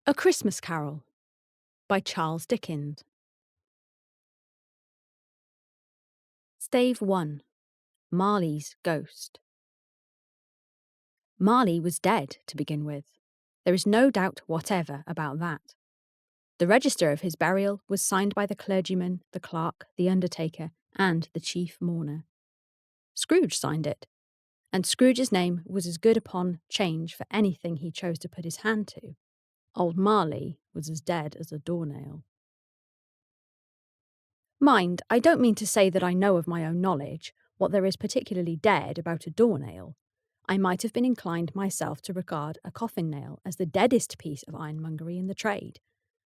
A Christmas Carol by Charles Dickens. Stave 1. Marley's Ghost. Marley was dead, to begin with. There is no doubt whatever about that. The register of his burial was signed by the clergyman, the clerk, the undertaker, and the chief mourner. Scrooge signed it, and Scrooge's name was as good upon change for anything he chose to put his hand to. Old Marley was as dead as a doornail. Mind, I don't mean to say that I know of my own knowledge what there is particularly dead about a doornail. I might have been inclined myself to regard a coffin nail as the deadest piece of ironmongery in the trade,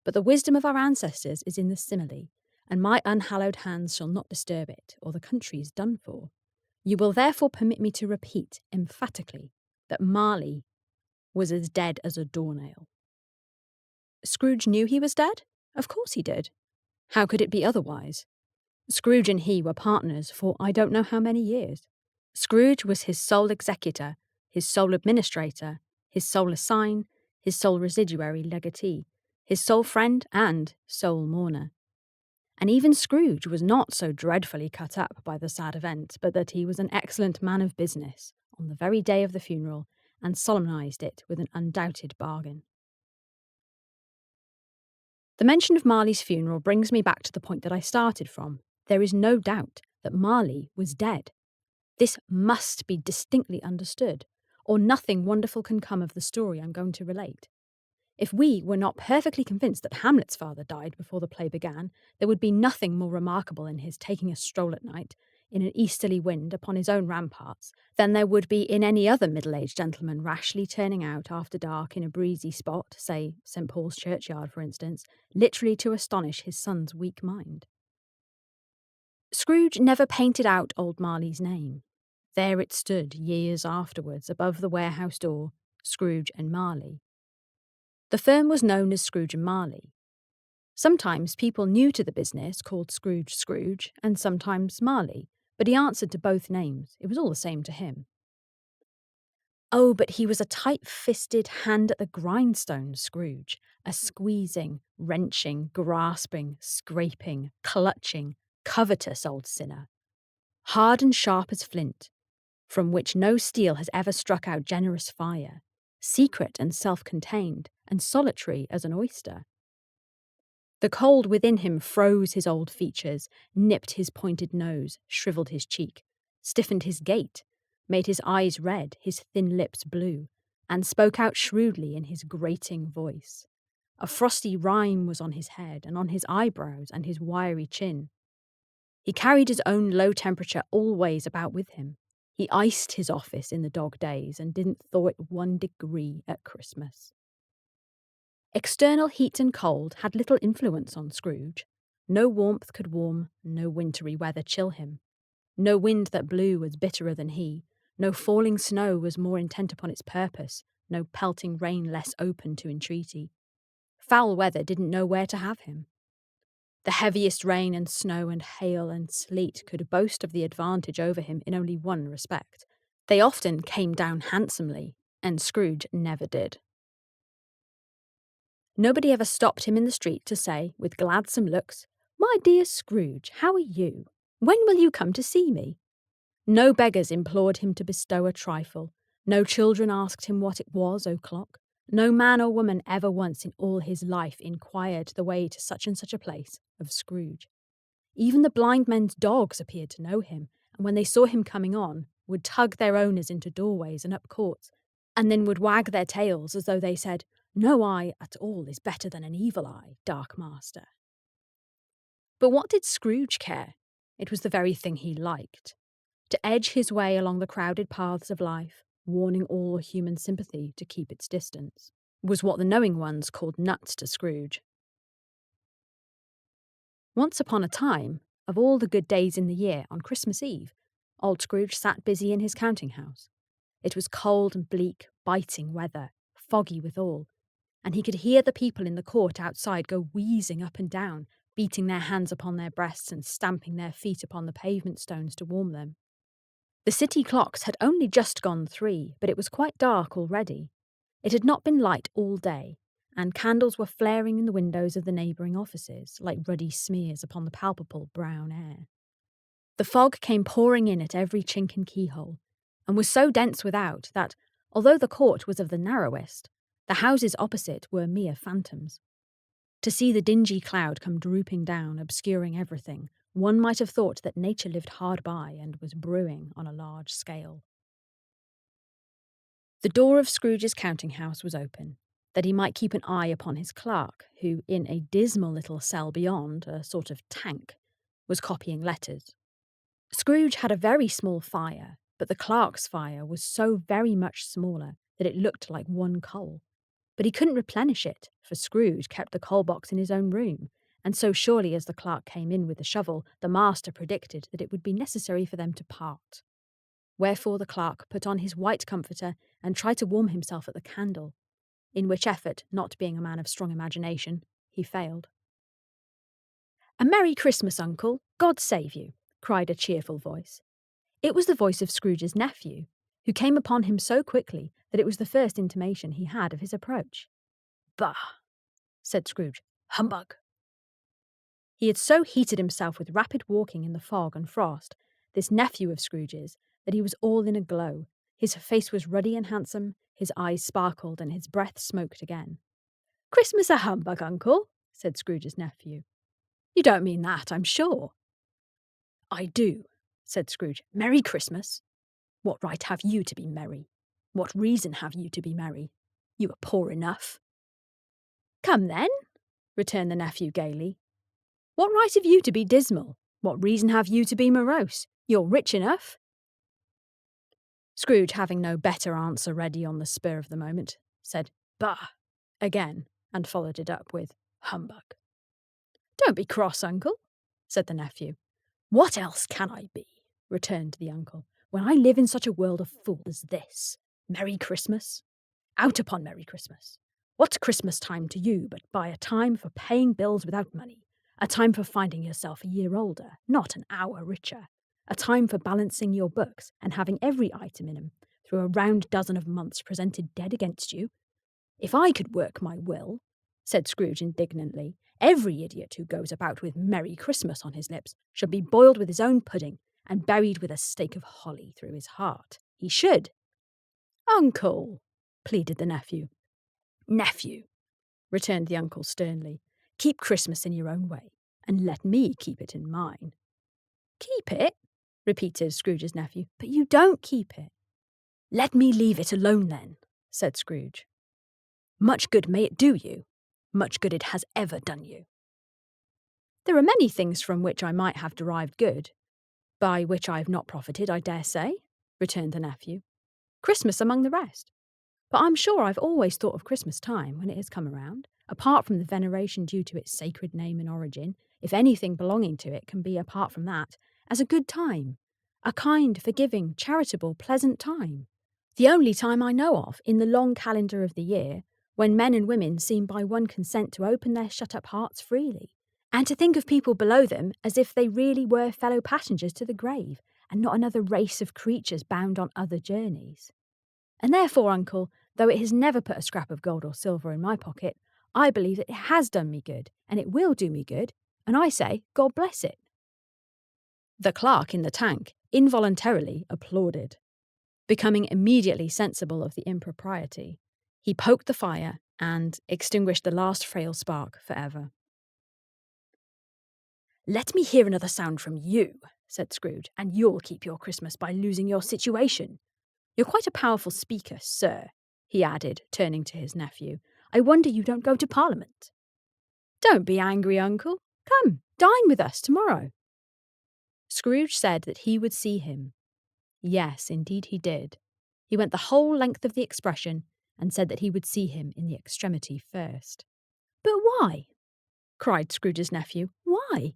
but the wisdom of our ancestors is in the simile, and my unhallowed hands shall not disturb it, or the country is done for. You will therefore permit me to repeat emphatically that Marley was as dead as a doornail. Scrooge knew he was dead? Of course he did. How could it be otherwise? Scrooge and he were partners for I don't know how many years. Scrooge was his sole executor, his sole administrator, his sole assign, his sole residuary legatee, his sole friend and sole mourner. And even Scrooge was not so dreadfully cut up by the sad event, but that he was an excellent man of business on the very day of the funeral, and solemnized it with an undoubted bargain. The mention of Marley's funeral brings me back to the point that I started from. There is no doubt that Marley was dead. This must be distinctly understood, or nothing wonderful can come of the story I'm going to relate. If we were not perfectly convinced that Hamlet's father died before the play began, there would be nothing more remarkable in his taking a stroll at night, in an easterly wind, upon his own ramparts, than there would be in any other middle-aged gentleman rashly turning out after dark in a breezy spot, say St. Paul's churchyard, for instance, literally to astonish his son's weak mind. Scrooge never painted out old Marley's name. There it stood years afterwards above the warehouse door, Scrooge and Marley. The firm was known as Scrooge and Marley. Sometimes people new to the business called Scrooge Scrooge, and sometimes Marley, but he answered to both names. It was all the same to him. Oh, but he was a tight-fisted hand at the grindstone, Scrooge, a squeezing, wrenching, grasping, scraping, clutching, covetous old sinner. Hard and sharp as flint, from which no steel has ever struck out generous fire, secret and self-contained, and solitary as an oyster. The cold within him froze his old features, nipped his pointed nose, shriveled his cheek, stiffened his gait, made his eyes red, his thin lips blue, and spoke out shrewdly in his grating voice. A frosty rime was on his head, and on his eyebrows, and his wiry chin. He carried his own low temperature always about with him. He iced his office in the dog days, and didn't thaw it 1 degree at Christmas. External heat and cold had little influence on Scrooge. No warmth could warm, no wintry weather chill him. No wind that blew was bitterer than he, no falling snow was more intent upon its purpose, no pelting rain less open to entreaty. Foul weather didn't know where to have him. The heaviest rain and snow and hail and sleet could boast of the advantage over him in only one respect. They often came down handsomely, and Scrooge never did. Nobody ever stopped him in the street to say, with gladsome looks, "My dear Scrooge, how are you? When will you come to see me?" No beggars implored him to bestow a trifle. No children asked him what it was o'clock. No man or woman ever once in all his life inquired the way to such and such a place of Scrooge. Even the blind men's dogs appeared to know him, and when they saw him coming on, would tug their owners into doorways and up courts, and then would wag their tails as though they said, "No eye at all is better than an evil eye, dark master." But what did Scrooge care? It was the very thing he liked. To edge his way along the crowded paths of life, warning all human sympathy to keep its distance, was what the knowing ones called nuts to Scrooge. Once upon a time, of all the good days in the year, on Christmas Eve, old Scrooge sat busy in his counting-house. It was cold and bleak, biting weather, foggy withal, and he could hear the people in the court outside go wheezing up and down, beating their hands upon their breasts and stamping their feet upon the pavement stones to warm them. The city clocks had only just gone 3, but it was quite dark already. It had not been light all day, and candles were flaring in the windows of the neighbouring offices like ruddy smears upon the palpable brown air. The fog came pouring in at every chink and keyhole, and was so dense without that, although the court was of the narrowest, the houses opposite were mere phantoms. To see the dingy cloud come drooping down, obscuring everything, one might have thought that nature lived hard by and was brewing on a large scale. The door of Scrooge's counting-house was open, that he might keep an eye upon his clerk, who, in a dismal little cell beyond, a sort of tank, was copying letters. Scrooge had a very small fire, but the clerk's fire was so very much smaller that it looked like one coal. But he couldn't replenish it, for Scrooge kept the coal box in his own room, and so surely as the clerk came in with the shovel, the master predicted that it would be necessary for them to part. Wherefore the clerk put on his white comforter and tried to warm himself at the candle, in which effort, not being a man of strong imagination, he failed. "A Merry Christmas, Uncle! God save you!" cried a cheerful voice. It was the voice of Scrooge's nephew, who came upon him so quickly that it was the first intimation he had of his approach. "Bah!" said Scrooge. "Humbug!" He had so heated himself with rapid walking in the fog and frost, this nephew of Scrooge's, that he was all in a glow. His face was ruddy and handsome, his eyes sparkled, and his breath smoked again. "Christmas a humbug, Uncle?" said Scrooge's nephew. "You don't mean that, I'm sure." "I do," said Scrooge. "Merry Christmas! What right have you to be merry? What reason have you to be merry? You are poor enough." "Come then," returned the nephew gaily. "What right have you to be dismal? What reason have you to be morose? You're rich enough." Scrooge, having no better answer ready on the spur of the moment, said "Bah!" again, and followed it up with "Humbug." "Don't be cross, Uncle," said the nephew. "What else can I be?" returned the uncle, "when I live in such a world of fools as this? Merry Christmas? Out upon Merry Christmas! What's Christmas time to you but by a time for paying bills without money, a time for finding yourself a year older, not an hour richer, a time for balancing your books and having every item in 'em through a round dozen of months presented dead against you? If I could work my will," said Scrooge indignantly, "every idiot who goes about with Merry Christmas on his lips should be boiled with his own pudding and buried with a stake of holly through his heart. He should." "Uncle!" pleaded the nephew. "Nephew," returned the uncle sternly, "keep Christmas in your own way, and let me keep it in mine." "Keep it?" repeated Scrooge's nephew. "But you don't keep it." "Let me leave it alone then," said Scrooge. "Much good may it do you. Much good it has ever done you." "There are many things from which I might have derived good, by which I have not profited, I dare say," returned the nephew. "Christmas among the rest. But I'm sure I've always thought of Christmas time, when it has come around, apart from the veneration due to its sacred name and origin, if anything belonging to it can be apart from that, as a good time, a kind, forgiving, charitable, pleasant time. The only time I know of, in the long calendar of the year, when men and women seem by one consent to open their shut-up hearts freely, and to think of people below them as if they really were fellow passengers to the grave, and not another race of creatures bound on other journeys. And therefore, Uncle, though it has never put a scrap of gold or silver in my pocket, I believe that it has done me good, and it will do me good, and I say, God bless it." The clerk in the tank involuntarily applauded. Becoming immediately sensible of the impropriety, he poked the fire and extinguished the last frail spark for ever. "Let me hear another sound from you," said Scrooge, "and you'll keep your Christmas by losing your situation. You're quite a powerful speaker, sir," he added, turning to his nephew. "I wonder you don't go to Parliament." "Don't be angry, Uncle. Come, dine with us tomorrow." Scrooge said that he would see him. Yes, indeed he did. He went the whole length of the expression and said that he would see him in the extremity first. "But why?" cried Scrooge's nephew. "Why?"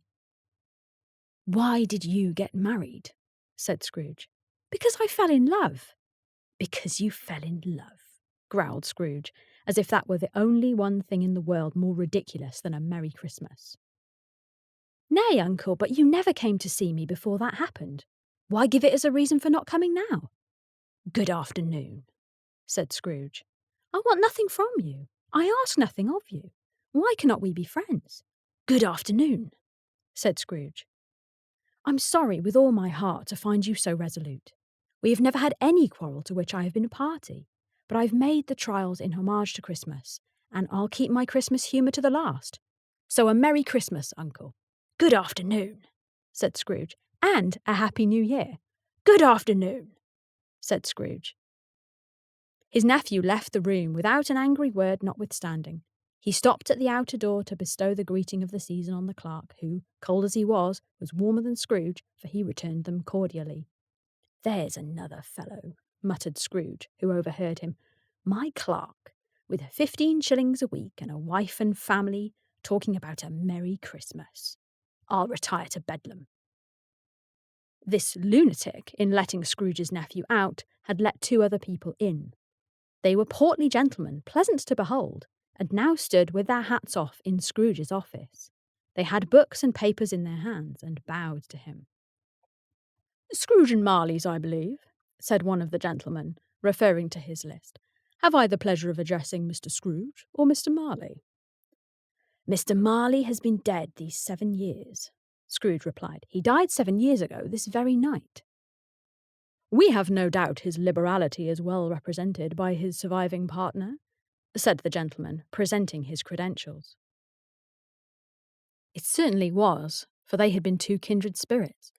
"Why did you get married?" said Scrooge. "Because I fell in love." "Because you fell in love," growled Scrooge, as if that were the only one thing in the world more ridiculous than a Merry Christmas. "Nay, Uncle, but you never came to see me before that happened. Why give it as a reason for not coming now?" "Good afternoon," said Scrooge. "I want nothing from you. I ask nothing of you. Why cannot we be friends? Good afternoon, said Scrooge. I'm sorry with all my heart to find you so resolute. We have never had any quarrel to which I have been a party, but I've made the trials in homage to Christmas, and I'll keep my Christmas humour to the last. So a Merry Christmas, Uncle. Good afternoon, said Scrooge, and a Happy New Year. Good afternoon, said Scrooge. His nephew left the room without an angry word notwithstanding. He stopped at the outer door to bestow the greeting of the season on the clerk, who, cold as he was warmer than Scrooge, for he returned them cordially. There's another fellow, muttered Scrooge, who overheard him. My clerk, with 15 shillings a week and a wife and family, talking about a Merry Christmas. I'll retire to Bedlam. This lunatic, in letting Scrooge's nephew out, had let 2 other people in. They were portly gentlemen, pleasant to behold, and now stood with their hats off in Scrooge's office. They had books and papers in their hands, and bowed to him. Scrooge and Marley's, I believe, said one of the gentlemen, referring to his list. Have I the pleasure of addressing Mr. Scrooge or Mr. Marley? Mr. Marley has been dead these 7 years, Scrooge replied. He died 7 years ago this very night. We have no doubt his liberality is well represented by his surviving partner, said the gentleman, presenting his credentials. It certainly was, for they had been 2 kindred spirits.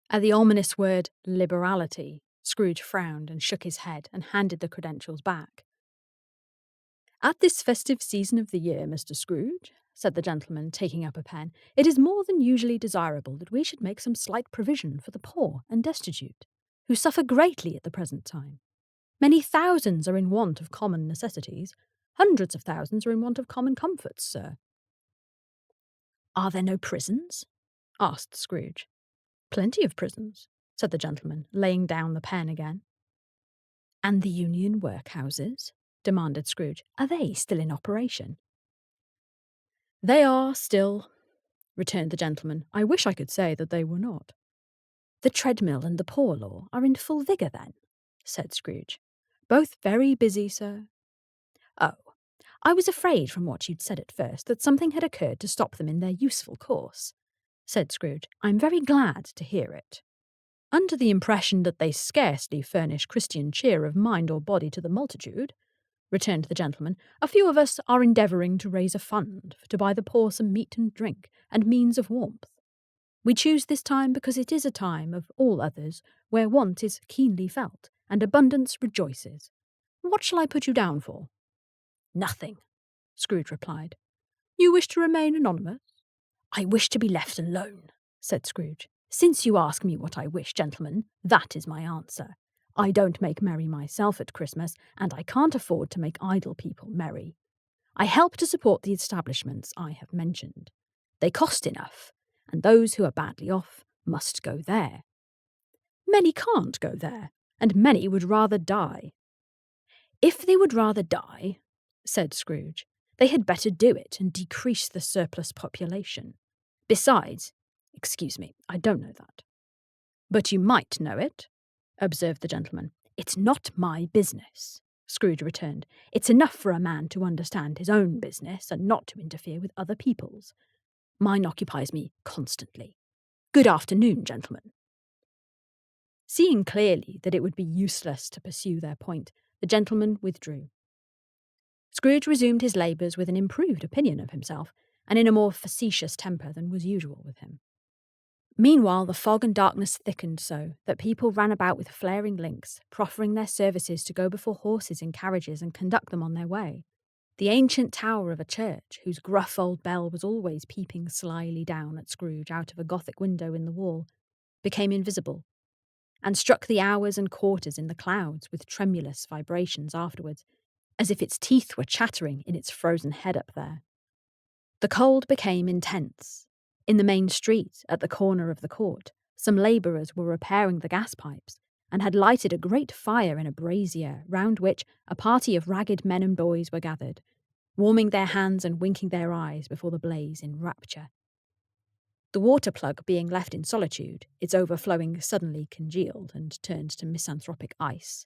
At the ominous word liberality, Scrooge frowned and shook his head and handed the credentials back. At this festive season of the year, Mr. Scrooge, said the gentleman, taking up a pen, it is more than usually desirable that we should make some slight provision for the poor and destitute, who suffer greatly at the present time. Many thousands are in want of common necessities. Hundreds of thousands are in want of common comforts, sir. Are there no prisons? Asked Scrooge. Plenty of prisons, said the gentleman, laying down the pen again. And the union workhouses? Demanded Scrooge. Are they still in operation? They are still, returned the gentleman. I wish I could say that they were not. The treadmill and the poor law are in full vigour, then, said Scrooge. Both very busy, sir. Oh, I was afraid from what you'd said at first that something had occurred to stop them in their useful course, said Scrooge. I'm very glad to hear it. Under the impression that they scarcely furnish Christian cheer of mind or body to the multitude, returned the gentleman, a few of us are endeavouring to raise a fund to buy the poor some meat and drink and means of warmth. We choose this time because it is a time of all others where want is keenly felt and abundance rejoices. What shall I put you down for? Nothing, Scrooge replied. You wish to remain anonymous? I wish to be left alone, said Scrooge. Since you ask me what I wish, gentlemen, that is my answer. I don't make merry myself at Christmas, and I can't afford to make idle people merry. I help to support the establishments I have mentioned. They cost enough, and those who are badly off must go there. Many can't go there, and many would rather die. If they would rather die, said Scrooge, they had better do it and decrease the surplus population. Besides, excuse me, I don't know that. But you might know it, observed the gentleman. It's not my business, Scrooge returned. It's enough for a man to understand his own business and not to interfere with other people's. Mine occupies me constantly. Good afternoon, gentlemen. Seeing clearly that it would be useless to pursue their point, the gentleman withdrew. Scrooge resumed his labours with an improved opinion of himself, and in a more facetious temper than was usual with him. Meanwhile, the fog and darkness thickened so that people ran about with flaring links, proffering their services to go before horses in carriages and conduct them on their way. The ancient tower of a church, whose gruff old bell was always peeping slyly down at Scrooge out of a Gothic window in the wall, became invisible, and struck the hours and quarters in the clouds with tremulous vibrations afterwards, as if its teeth were chattering in its frozen head up there. The cold became intense. In the main street, at the corner of the court, some labourers were repairing the gas pipes, and had lighted a great fire in a brazier, round which a party of ragged men and boys were gathered, warming their hands and winking their eyes before the blaze in rapture. The water plug being left in solitude, its overflowing suddenly congealed and turned to misanthropic ice.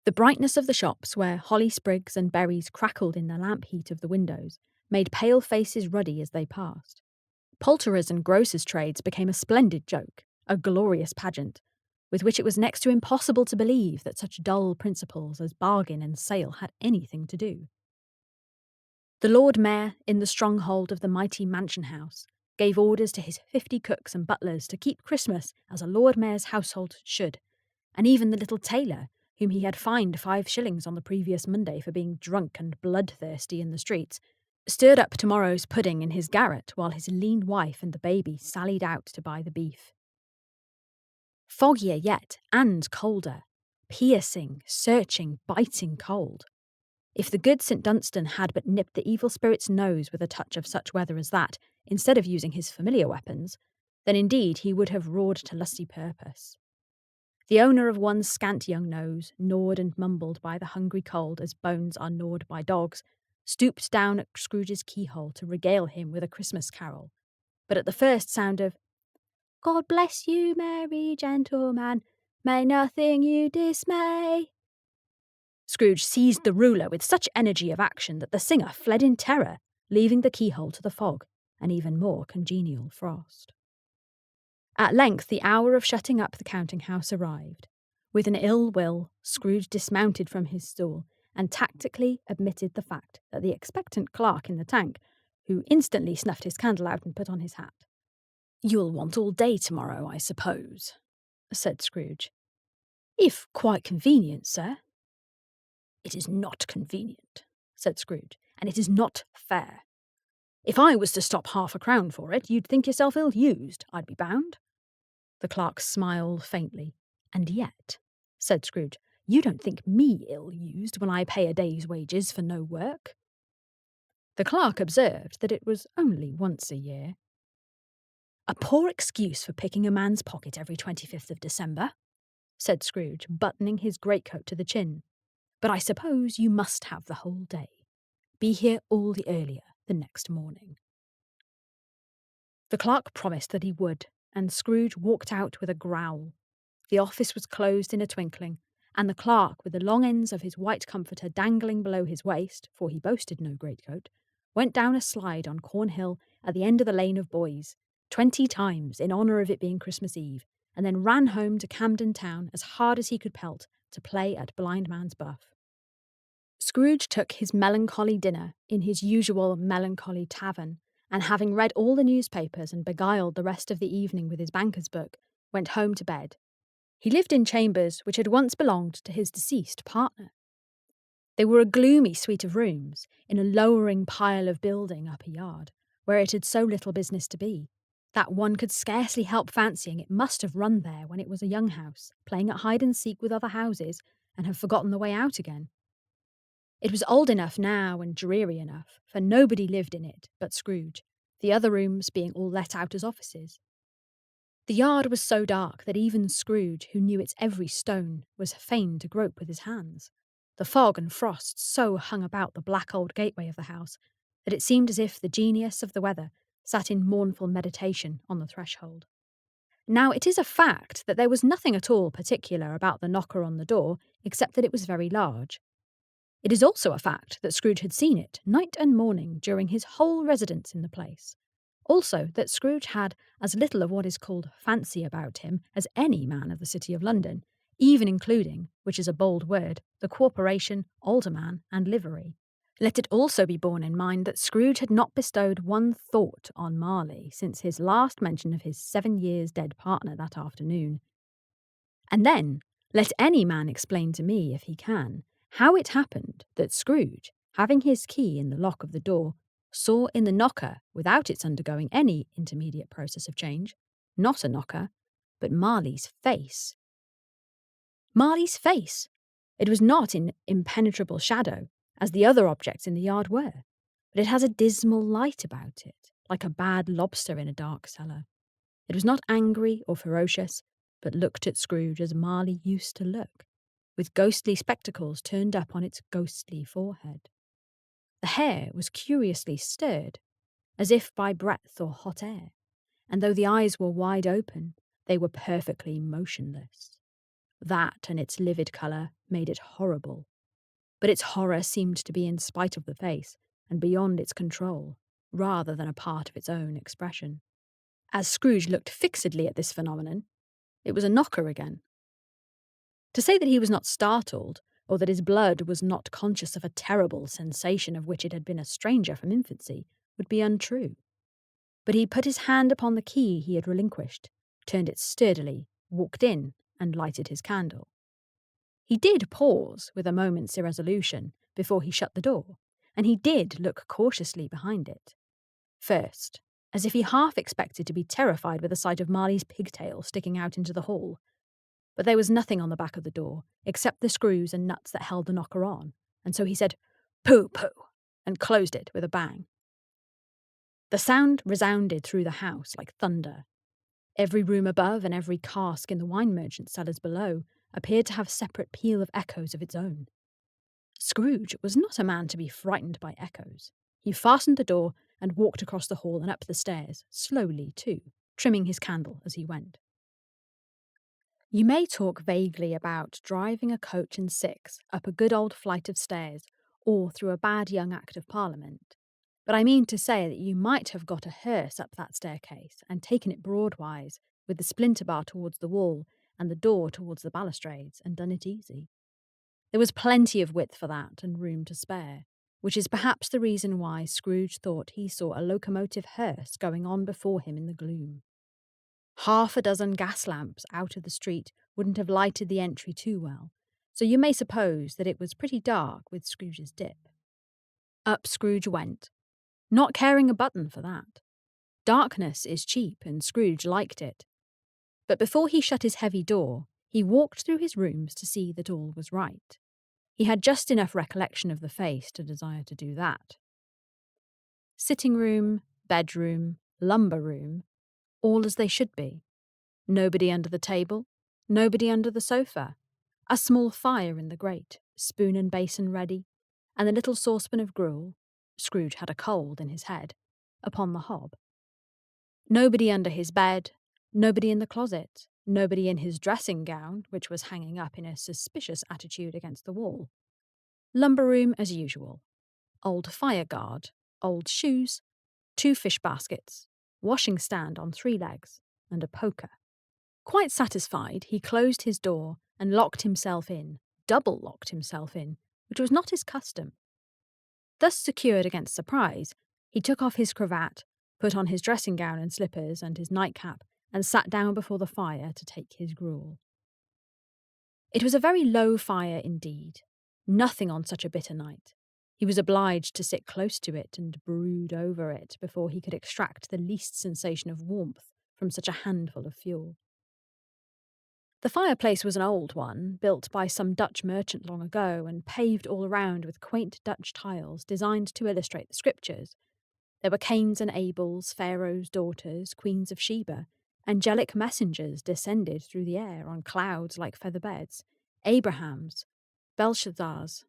The brightness of the shops, where holly sprigs and berries crackled in the lamp heat of the windows, made pale faces ruddy as they passed. Poulterers' and grocers' trades became a splendid joke, a glorious pageant, with which it was next to impossible to believe that such dull principles as bargain and sale had anything to do. The Lord Mayor, in the stronghold of the mighty mansion house, gave orders to his 50 cooks and butlers to keep Christmas as a Lord Mayor's household should, and even the little tailor, whom he had fined 5 shillings on the previous Monday for being drunk and bloodthirsty in the streets, stirred up tomorrow's pudding in his garret while his lean wife and the baby sallied out to buy the beef. Foggier yet, and colder. Piercing, searching, biting cold. If the good St. Dunstan had but nipped the evil spirit's nose with a touch of such weather as that, instead of using his familiar weapons, then indeed he would have roared to lusty purpose. The owner of one scant young nose, gnawed and mumbled by the hungry cold as bones are gnawed by dogs, stooped down at Scrooge's keyhole to regale him with a Christmas carol. But at the first sound of "God bless you, merry gentleman, may nothing you dismay," Scrooge seized the ruler with such energy of action that the singer fled in terror, leaving the keyhole to the fog, an even more congenial frost. At length the hour of shutting up the counting-house arrived. With an ill will, Scrooge dismounted from his stool and tactically admitted the fact that the expectant clerk in the tank, who instantly snuffed his candle out and put on his hat. "You'll want all day tomorrow, I suppose," said Scrooge. "If quite convenient, sir." "It is not convenient," said Scrooge, "and it is not fair. If I was to stop £0.50 for it, you'd think yourself ill-used, I'd be bound." The clerk smiled faintly. "And yet," said Scrooge, "you don't think me ill-used when I pay a day's wages for no work?" The clerk observed that it was only once a year. "A poor excuse for picking a man's pocket every 25th of December," said Scrooge, buttoning his greatcoat to the chin. "But I suppose you must have the whole day. Be here all the earlier the next morning." The clerk promised that he would, and Scrooge walked out with a growl. The office was closed in a twinkling, and the clerk, with the long ends of his white comforter dangling below his waist, for he boasted no greatcoat, went down a slide on Cornhill at the end of the Lane of Boys, 20 times in honour of it being Christmas Eve, and then ran home to Camden Town as hard as he could pelt to play at Blind Man's Buff. Scrooge took his melancholy dinner in his usual melancholy tavern, and having read all the newspapers and beguiled the rest of the evening with his banker's book, went home to bed. He lived in chambers which had once belonged to his deceased partner. They were a gloomy suite of rooms, in a lowering pile of building up a yard, where it had so little business to be, that one could scarcely help fancying it must have run there when it was a young house, playing at hide-and-seek with other houses, and have forgotten the way out again. It was old enough now and dreary enough, for nobody lived in it but Scrooge, the other rooms being all let out as offices. The yard was so dark that even Scrooge, who knew its every stone, was fain to grope with his hands. The fog and frost so hung about the black old gateway of the house that it seemed as if the genius of the weather sat in mournful meditation on the threshold. Now it is a fact that there was nothing at all particular about the knocker on the door except that it was very large. It is also a fact that Scrooge had seen it night and morning during his whole residence in the place. Also that Scrooge had as little of what is called fancy about him as any man of the City of London, even including, which is a bold word, the corporation, alderman, and livery. Let it also be borne in mind that Scrooge had not bestowed one thought on Marley since his last mention of his 7 years dead partner that afternoon. And then, let any man explain to me, if he can, how it happened that Scrooge, having his key in the lock of the door, saw in the knocker, without its undergoing any intermediate process of change, not a knocker, but Marley's face. Marley's face! It was not in impenetrable shadow, as the other objects in the yard were, but it has a dismal light about it, like a bad lobster in a dark cellar. It was not angry or ferocious, but looked at Scrooge as Marley used to look, with ghostly spectacles turned up on its ghostly forehead. The hair was curiously stirred, as if by breath or hot air, and though the eyes were wide open, they were perfectly motionless. That and its livid colour, made it horrible. But its horror seemed to be in spite of the face and beyond its control, rather than a part of its own expression. As Scrooge looked fixedly at this phenomenon, it was a knocker again. To say that he was not startled, or that his blood was not conscious of a terrible sensation of which it had been a stranger from infancy, would be untrue. But he put his hand upon the key he had relinquished, turned it sturdily, walked in, and lighted his candle. He did pause with a moment's irresolution before he shut the door, and he did look cautiously behind it. First, as if he half expected to be terrified with the sight of Marley's pigtail sticking out into the hall. But there was nothing on the back of the door, except the screws and nuts that held the knocker on, and so he said, "Pooh, pooh," and closed it with a bang. The sound resounded through the house like thunder. Every room above and every cask in the wine merchant's cellars below appeared to have separate peal of echoes of its own. Scrooge was not a man to be frightened by echoes. He fastened the door and walked across the hall and up the stairs, slowly too, trimming his candle as he went. You may talk vaguely about driving a coach and six up a good old flight of stairs or through a bad young Act of Parliament, but I mean to say that you might have got a hearse up that staircase and taken it broadwise, with the splinter bar towards the wall and the door towards the balustrades, and done it easy. There was plenty of width for that and room to spare, which is perhaps the reason why Scrooge thought he saw a locomotive hearse going on before him in the gloom. Half a dozen gas lamps out of the street wouldn't have lighted the entry too well, so you may suppose that it was pretty dark with Scrooge's dip. Up Scrooge went, not caring a button for that. Darkness is cheap, and Scrooge liked it. But before he shut his heavy door, he walked through his rooms to see that all was right. He had just enough recollection of the face to desire to do that. Sitting room, bedroom, lumber room, all as they should be. Nobody under the table, nobody under the sofa. A small fire in the grate, spoon and basin ready, and a little saucepan of gruel — Scrooge had a cold in his head — upon the hob. Nobody under his bed, nobody in the closet, nobody in his dressing gown, which was hanging up in a suspicious attitude against the wall. Lumber room as usual. Old fire guard, old shoes, 2 fish baskets, washing stand on 3 legs, and a poker. Quite satisfied, he closed his door and locked himself in, double locked himself in, which was not his custom. Thus secured against surprise, he took off his cravat, put on his dressing gown and slippers and his nightcap, and sat down before the fire to take his gruel. It was a very low fire indeed, nothing on such a bitter night. He was obliged to sit close to it and brood over it before he could extract the least sensation of warmth from such a handful of fuel. The fireplace was an old one, built by some Dutch merchant long ago, and paved all around with quaint Dutch tiles designed to illustrate the scriptures. There were Cains and Abels, Pharaoh's daughters, queens of Sheba, angelic messengers descended through the air on clouds like feather beds, Abrahams, Belshazzars,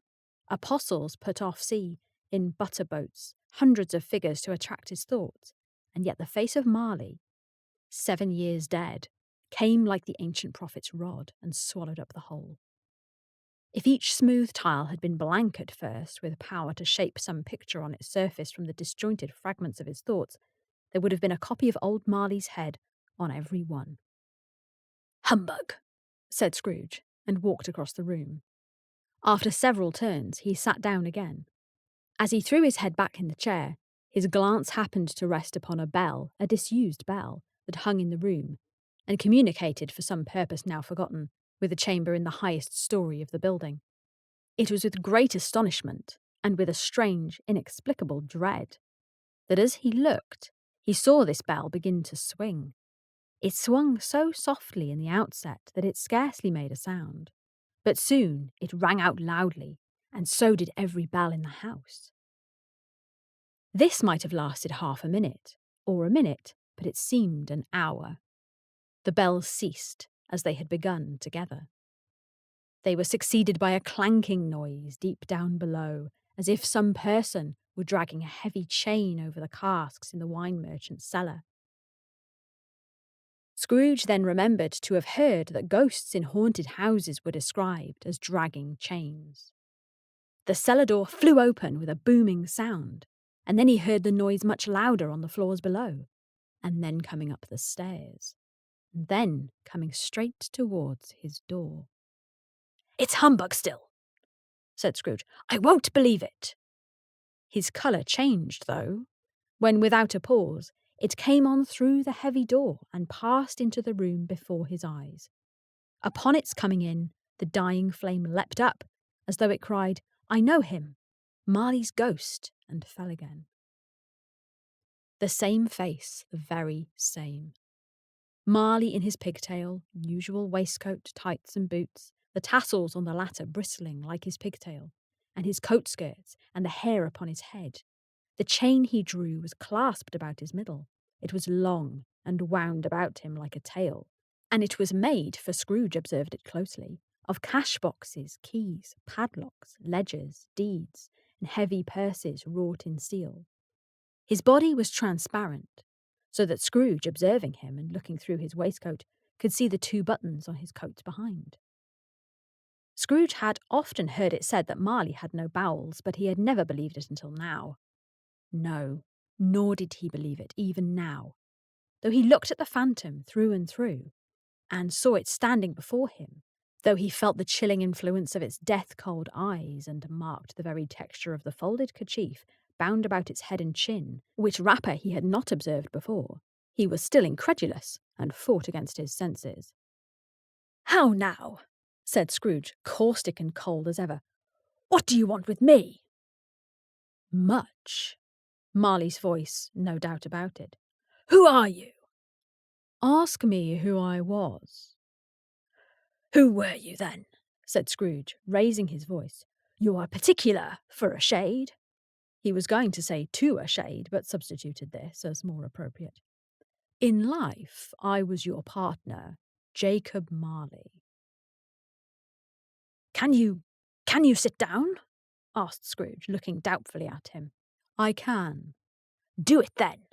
apostles put off sea in butter boats, hundreds of figures to attract his thoughts, and yet the face of Marley, 7 years dead, came like the ancient prophet's rod and swallowed up the whole. If each smooth tile had been blank at first, with power to shape some picture on its surface from the disjointed fragments of his thoughts, there would have been a copy of old Marley's head on every one. "Humbug," said Scrooge, and walked across the room. After several turns, he sat down again. As he threw his head back in the chair, his glance happened to rest upon a bell, a disused bell, that hung in the room, and communicated, for some purpose now forgotten, with a chamber in the highest story of the building. It was with great astonishment, and with a strange, inexplicable dread, that as he looked, he saw this bell begin to swing. It swung so softly in the outset that it scarcely made a sound, but soon it rang out loudly, and so did every bell in the house. This might have lasted half a minute, or a minute, but it seemed an hour. The bells ceased as they had begun together. They were succeeded by a clanking noise deep down below, as if some person were dragging a heavy chain over the casks in the wine merchant's cellar. Scrooge then remembered to have heard that ghosts in haunted houses were described as dragging chains. The cellar door flew open with a booming sound, and then he heard the noise much louder on the floors below, and then coming up the stairs, and then coming straight towards his door. "It's humbug still," said Scrooge. "I won't believe it." His colour changed, though, when, without a pause, it came on through the heavy door and passed into the room before his eyes. Upon its coming in, the dying flame leapt up, as though it cried, "I know him, Marley's ghost," and fell again. The same face, the very same. Marley in his pigtail, usual waistcoat, tights and boots, the tassels on the latter bristling like his pigtail, and his coat skirts and the hair upon his head. The chain he drew was clasped about his middle. It was long and wound about him like a tail, and it was made, for Scrooge observed it closely, of cash boxes, keys, padlocks, ledgers, deeds, and heavy purses wrought in steel. His body was transparent, so that Scrooge, observing him and looking through his waistcoat, could see the 2 buttons on his coat behind. Scrooge had often heard it said that Marley had no bowels, but he had never believed it until now. No, nor did he believe it even now, though he looked at the phantom through and through, and saw it standing before him, though he felt the chilling influence of its death-cold eyes and marked the very texture of the folded kerchief bound about its head and chin, which wrapper he had not observed before. He was still incredulous, and fought against his senses. "How now?" said Scrooge, caustic and cold as ever. "What do you want with me?" "Much." Marley's voice, no doubt about it. "Who are you?" "Ask me who I was." "Who were you, then?" said Scrooge, raising his voice. "You are particular, for a shade." He was going to say "to a shade," but substituted this as more appropriate. "In life, I was your partner, Jacob Marley." Can you sit down?" asked Scrooge, looking doubtfully at him. "I can." "Do it, then."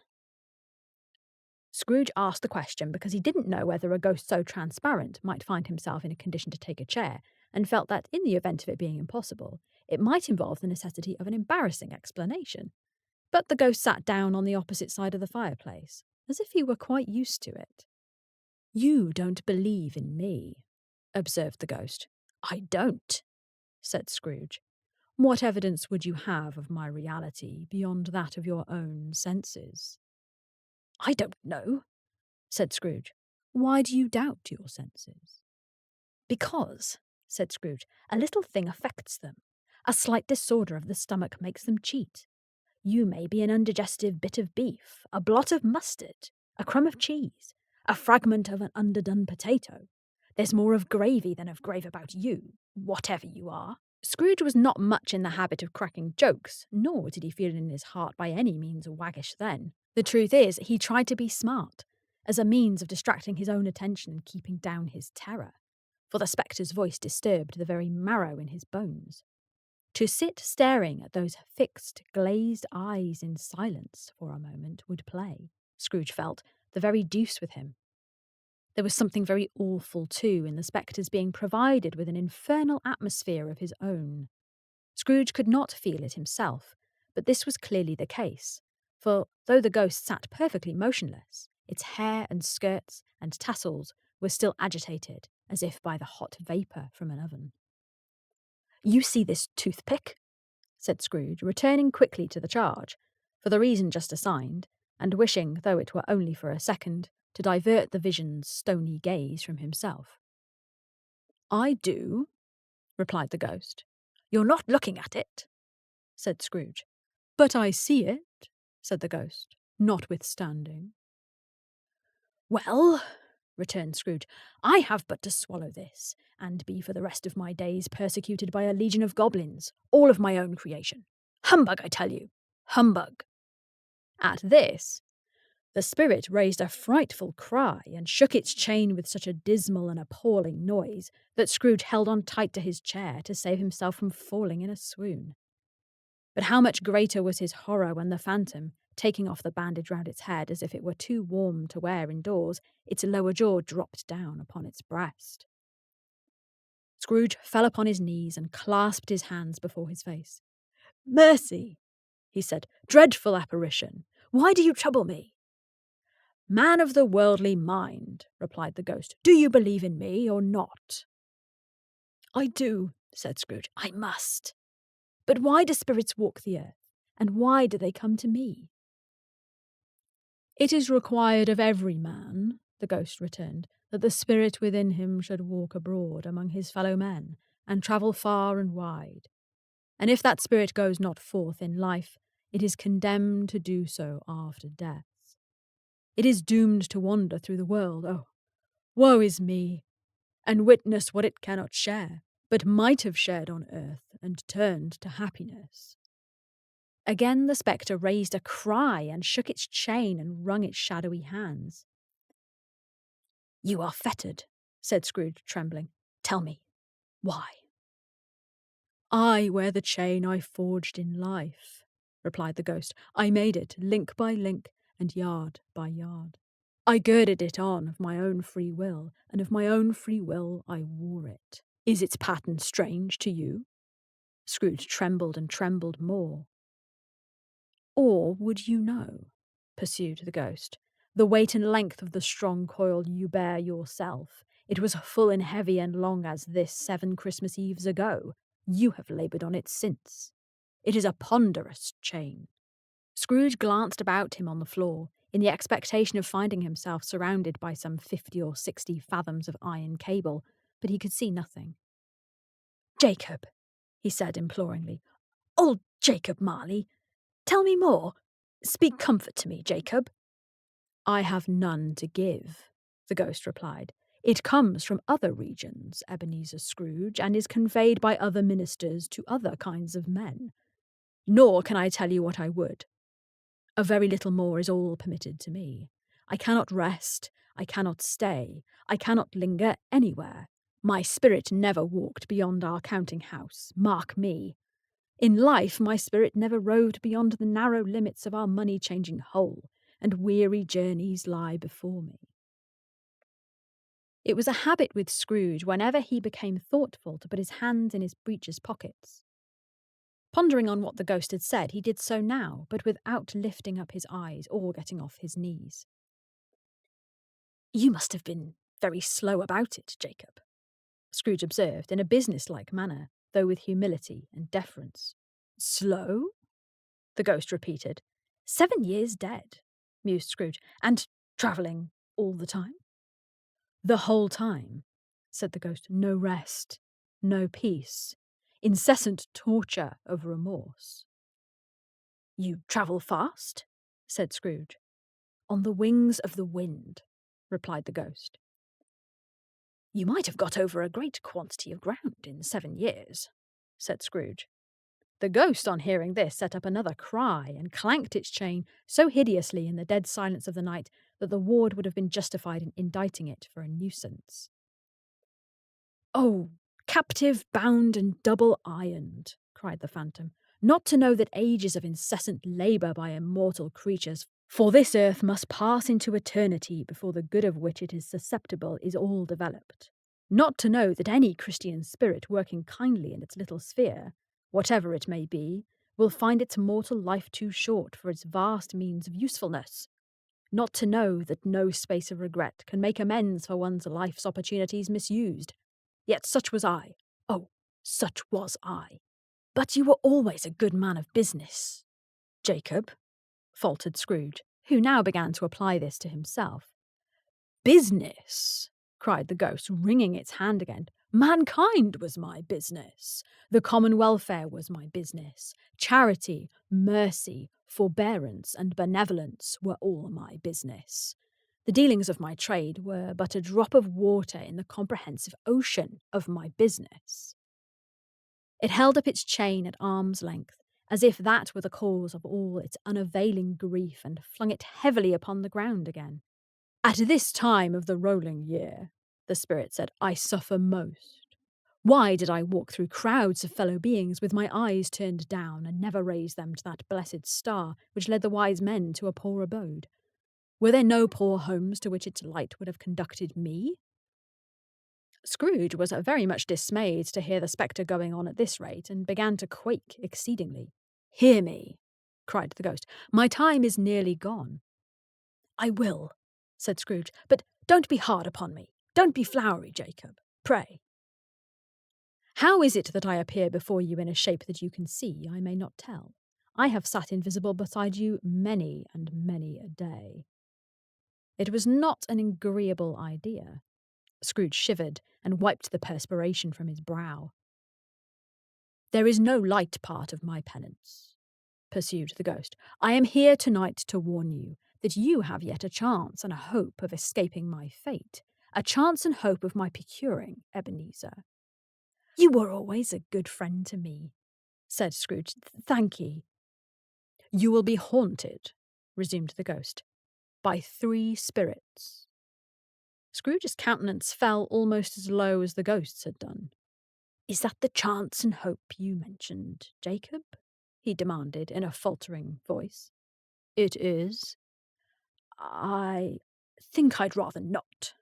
Scrooge asked the question because he didn't know whether a ghost so transparent might find himself in a condition to take a chair, and felt that, in the event of it being impossible, it might involve the necessity of an embarrassing explanation. But the ghost sat down on the opposite side of the fireplace, as if he were quite used to it. "You don't believe in me," observed the ghost. "I don't," said Scrooge. "What evidence would you have of my reality beyond that of your own senses?" "I don't know," said Scrooge. "Why do you doubt your senses?" "Because," said Scrooge, "a little thing affects them. A slight disorder of the stomach makes them cheat. You may be an undigestive bit of beef, a blot of mustard, a crumb of cheese, a fragment of an underdone potato. There's more of gravy than of grave about you, whatever you are." Scrooge was not much in the habit of cracking jokes, nor did he feel in his heart by any means waggish then. The truth is, he tried to be smart, as a means of distracting his own attention and keeping down his terror, for the spectre's voice disturbed the very marrow in his bones. To sit staring at those fixed, glazed eyes in silence for a moment would play, Scrooge felt, the very deuce with him. There was something very awful, too, in the spectre's being provided with an infernal atmosphere of his own. Scrooge could not feel it himself, but this was clearly the case, for though the ghost sat perfectly motionless, its hair and skirts and tassels were still agitated, as if by the hot vapour from an oven. "You see this toothpick?" said Scrooge, returning quickly to the charge, for the reason just assigned, and wishing, though it were only for a second, to divert the vision's stony gaze from himself. "I do," replied the ghost. "You're not looking at it," said Scrooge. "But I see it," said the ghost, "notwithstanding." "Well," returned Scrooge, "I have but to swallow this, and be for the rest of my days persecuted by a legion of goblins, all of my own creation. Humbug, I tell you! Humbug!" At this, the spirit raised a frightful cry and shook its chain with such a dismal and appalling noise that Scrooge held on tight to his chair to save himself from falling in a swoon. But how much greater was his horror when the phantom, Taking off the bandage round its head as if it were too warm to wear indoors, its lower jaw dropped down upon its breast. Scrooge fell upon his knees and clasped his hands before his face. "Mercy!" he said. "Dreadful apparition! Why do you trouble me?" "Man of the worldly mind," replied the ghost, "do you believe in me or not?" "I do," said Scrooge. "I must. But why do spirits walk the earth? And why do they come to me?" "It is required of every man," the ghost returned, "that the spirit within him should walk abroad among his fellow men, and travel far and wide. And if that spirit goes not forth in life, it is condemned to do so after death. It is doomed to wander through the world, oh, woe is me, and witness what it cannot share, but might have shared on earth, and turned to happiness." Again the spectre raised a cry and shook its chain and wrung its shadowy hands. "You are fettered," said Scrooge, trembling. "Tell me, why?" "I wear the chain I forged in life," replied the ghost. "I made it link by link and yard by yard. I girded it on of my own free will, and of my own free will I wore it. Is its pattern strange to you?" Scrooge trembled and trembled more. "Or would you know," pursued the ghost, "the weight and length of the strong coil you bear yourself? It was full and heavy and long as this 7 Christmas Eves ago. You have laboured on it since. It is a ponderous chain." Scrooge glanced about him on the floor, in the expectation of finding himself surrounded by some 50 or 60 fathoms of iron cable, but he could see nothing. "Jacob," he said imploringly, "old Jacob Marley, tell me more. Speak comfort to me, Jacob." "I have none to give," the ghost replied. "It comes from other regions, Ebenezer Scrooge, and is conveyed by other ministers to other kinds of men. Nor can I tell you what I would. A very little more is all permitted to me. I cannot rest, I cannot stay, I cannot linger anywhere. My spirit never walked beyond our counting house, mark me. In life my spirit never roved beyond the narrow limits of our money-changing hole, and weary journeys lie before me." It was a habit with Scrooge whenever he became thoughtful to put his hands in his breeches pockets. Pondering on what the ghost had said, he did so now, but without lifting up his eyes or getting off his knees. "You must have been very slow about it, Jacob," Scrooge observed in a business-like manner, though with humility and deference. "Slow?" the ghost repeated. 7 years dead," mused Scrooge, "and travelling all the time?" "The whole time," said the ghost. "No rest, no peace, incessant torture of remorse." "You travel fast?" said Scrooge. "On the wings of the wind," replied the ghost. "You might have got over a great quantity of ground in 7 years," said Scrooge. The ghost, on hearing this, set up another cry and clanked its chain so hideously in the dead silence of the night that the ward would have been justified in indicting it for a nuisance. "Oh, captive, bound, and double ironed," cried the phantom, "not to know that ages of incessant labour by immortal creatures for this earth must pass into eternity before the good of which it is susceptible is all developed. Not to know that any Christian spirit working kindly in its little sphere, whatever it may be, will find its mortal life too short for its vast means of usefulness. Not to know that no space of regret can make amends for one's life's opportunities misused. Yet such was I. Oh, such was I. But you were always a good man of business, Jacob," faltered Scrooge, who now began to apply this to himself. "Business!" cried the ghost, wringing its hand again. "Mankind was my business. The common welfare was my business. Charity, mercy, forbearance, and benevolence were all my business. The dealings of my trade were but a drop of water in the comprehensive ocean of my business." It held up its chain at arm's length, as if that were the cause of all its unavailing grief, and flung it heavily upon the ground again. "At this time of the rolling year," the spirit said, "I suffer most. Why did I walk through crowds of fellow beings with my eyes turned down and never raise them to that blessed star which led the wise men to a poor abode? Were there no poor homes to which its light would have conducted me? Scrooge was very much dismayed to hear the spectre going on at this rate, and began to quake exceedingly. "Hear me," cried the ghost. "My time is nearly gone." "I will," said Scrooge, "but don't be hard upon me. Don't be flowery, Jacob. Pray." "How is it that I appear before you in a shape that you can see, I may not tell. I have sat invisible beside you many and many a day." It was not an agreeable idea. Scrooge shivered and wiped the perspiration from his brow. "There is no light part of my penance," pursued the ghost. "I am here tonight to warn you that you have yet a chance and a hope of escaping my fate, a chance and hope of my procuring Ebenezer." "You were always a good friend to me," said Scrooge. "Thank ye." "You will be haunted," resumed the ghost, "by 3 spirits." Scrooge's countenance fell almost as low as the ghost's had done. "Is that the chance and hope you mentioned, Jacob?" he demanded in a faltering voice. "It is." "I think I'd rather not,"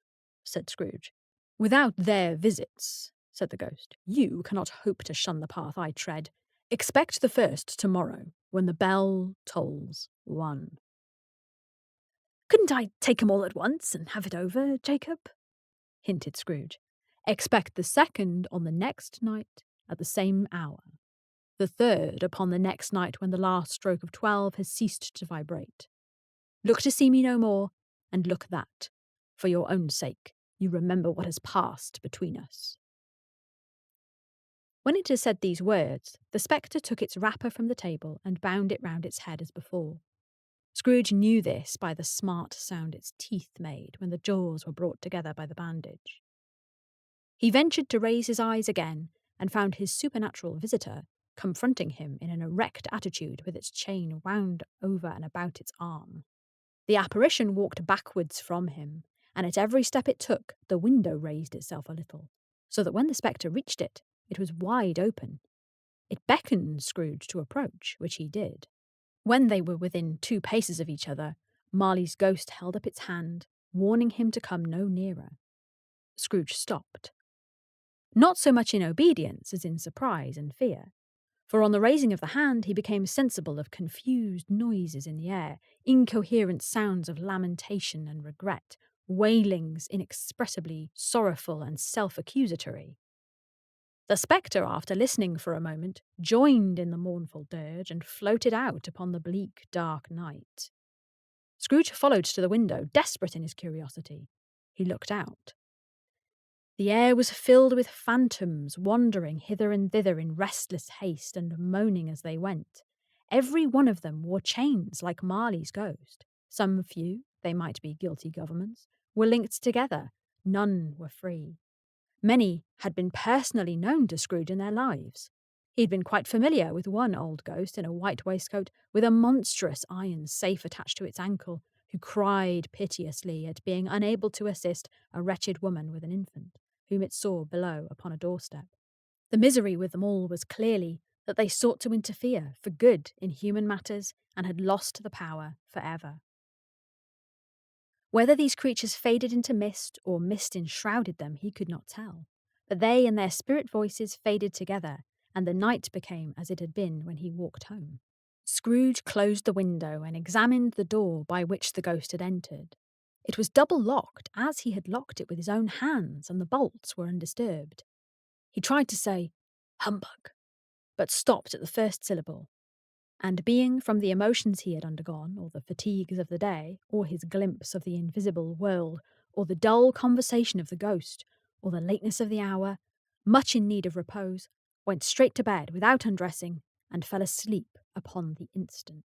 said Scrooge. "Without their visits," said the ghost, "you cannot hope to shun the path I tread. Expect the first tomorrow, when the bell tolls 1. "Couldn't I take 'em all at once and have it over, Jacob?" hinted Scrooge. "Expect the second on the next night at the same hour. The third upon the next night when the last stroke of 12 has ceased to vibrate. Look to see me no more, and look that, for your own sake, you remember what has passed between us." When it had said these words, the spectre took its wrapper from the table and bound it round its head as before. Scrooge knew this by the smart sound its teeth made when the jaws were brought together by the bandage. He ventured to raise his eyes again, and found his supernatural visitor confronting him in an erect attitude with its chain wound over and about its arm. The apparition walked backwards from him, and at every step it took, the window raised itself a little, so that when the spectre reached it, it was wide open. It beckoned Scrooge to approach, which he did. When they were within 2 paces of each other, Marley's ghost held up its hand, warning him to come no nearer. Scrooge stopped. Not so much in obedience as in surprise and fear, for on the raising of the hand he became sensible of confused noises in the air, incoherent sounds of lamentation and regret, wailings inexpressibly sorrowful and self-accusatory. The spectre, after listening for a moment, joined in the mournful dirge and floated out upon the bleak, dark night. Scrooge followed to the window, desperate in his curiosity. He looked out. The air was filled with phantoms wandering hither and thither in restless haste and moaning as they went. Every one of them wore chains like Marley's ghost. Some few, they might be guilty governments, were linked together. None were free. Many had been personally known to Scrooge in their lives. He had been quite familiar with one old ghost in a white waistcoat with a monstrous iron safe attached to its ankle, who cried piteously at being unable to assist a wretched woman with an infant, whom it saw below upon a doorstep. The misery with them all was clearly that they sought to interfere for good in human matters and had lost the power forever. Whether these creatures faded into mist or mist enshrouded them, he could not tell. But they and their spirit voices faded together, and the night became as it had been when he walked home. Scrooge closed the window and examined the door by which the ghost had entered. It was double locked, as he had locked it with his own hands, and the bolts were undisturbed. He tried to say, "Humbug," but stopped at the first syllable. And being from the emotions he had undergone, or the fatigues of the day, or his glimpse of the invisible world, or the dull conversation of the ghost, or the lateness of the hour, much in need of repose, went straight to bed without undressing, and fell asleep upon the instant.